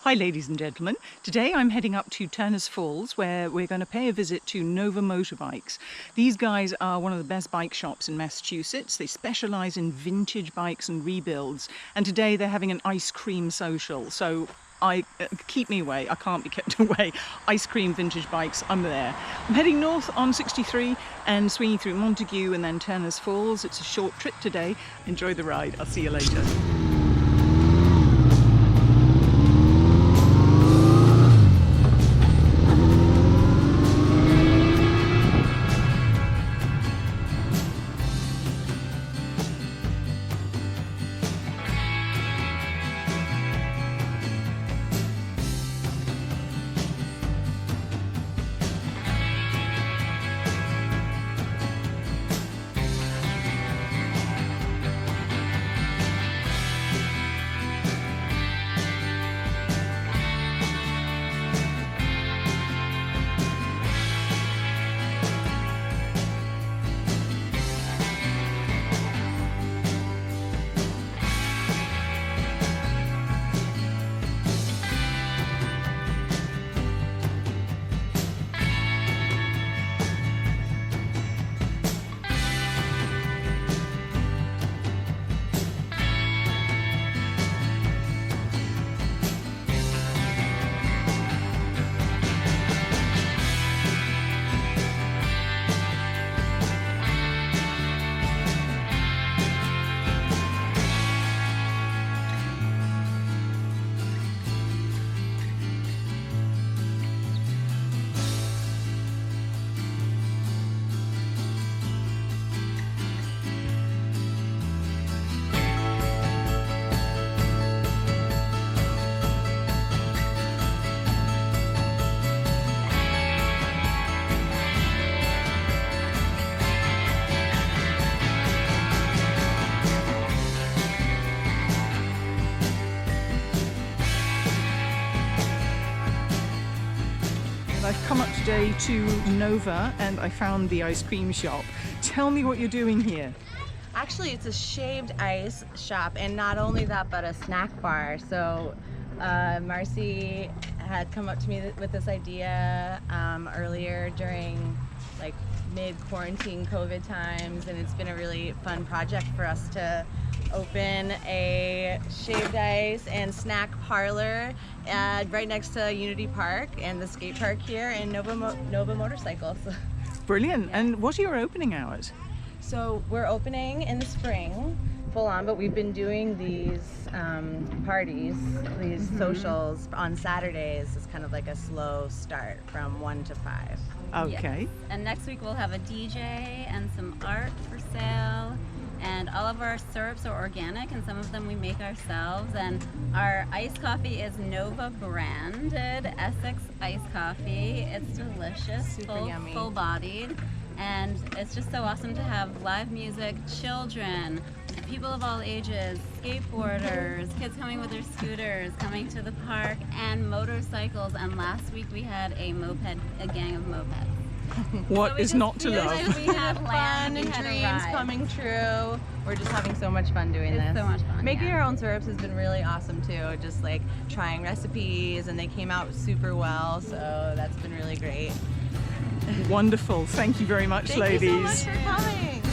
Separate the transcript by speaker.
Speaker 1: Hi ladies and gentlemen, today I'm heading up to Turners Falls where we're going to pay a visit to Nova Motorbikes. These guys are one of the best bike shops in Massachusetts. They specialise in vintage bikes and rebuilds, and today they're having an ice cream social, so keep me away, I can't be kept away. Ice cream, vintage bikes, I'm there. I'm heading north on 63 and swinging through Montague and then Turners Falls. It's a short trip today. Enjoy the ride, I'll see you later. I've come up today to Nova and I found the ice cream shop. Tell me what you're doing here.
Speaker 2: Actually, it's a shaved ice shop, and not only that, but a snack bar. So Marcy had come up to me with this idea earlier during like mid-quarantine COVID times, and it's been a really fun project for us to open a shaved ice and snack parlor right next to Unity Park and the skate park here in Nova Motorcycles.
Speaker 1: Brilliant.
Speaker 2: Yeah.
Speaker 1: And what are your opening hours?
Speaker 2: So we're opening in the spring full on, but we've been doing these parties, these socials on Saturdays. It's kind of like a slow start from 1 to 5.
Speaker 1: Okay.
Speaker 3: Yes. And next week we'll have a DJ and some art for sale. And all of our syrups are organic, and some of them we make ourselves. And our iced coffee is Nova branded Essex iced coffee. It's delicious,
Speaker 2: Super yummy.
Speaker 3: full-bodied, and it's just so awesome to have live music, children, people of all ages, skateboarders, kids coming with their scooters, coming to the park, and motorcycles. And last week we had a gang of mopeds.
Speaker 1: What
Speaker 3: So
Speaker 1: is not to love?
Speaker 3: We had
Speaker 2: Fun and dreams coming true. We're just having so much fun doing this.
Speaker 3: It's so much fun.
Speaker 2: Making
Speaker 3: yeah.
Speaker 2: our own syrups has been really awesome too. Just like trying recipes, and they came out super well, so that's been really great.
Speaker 1: Wonderful. Thank you very much,
Speaker 2: Thank
Speaker 1: ladies.
Speaker 2: you so much for coming.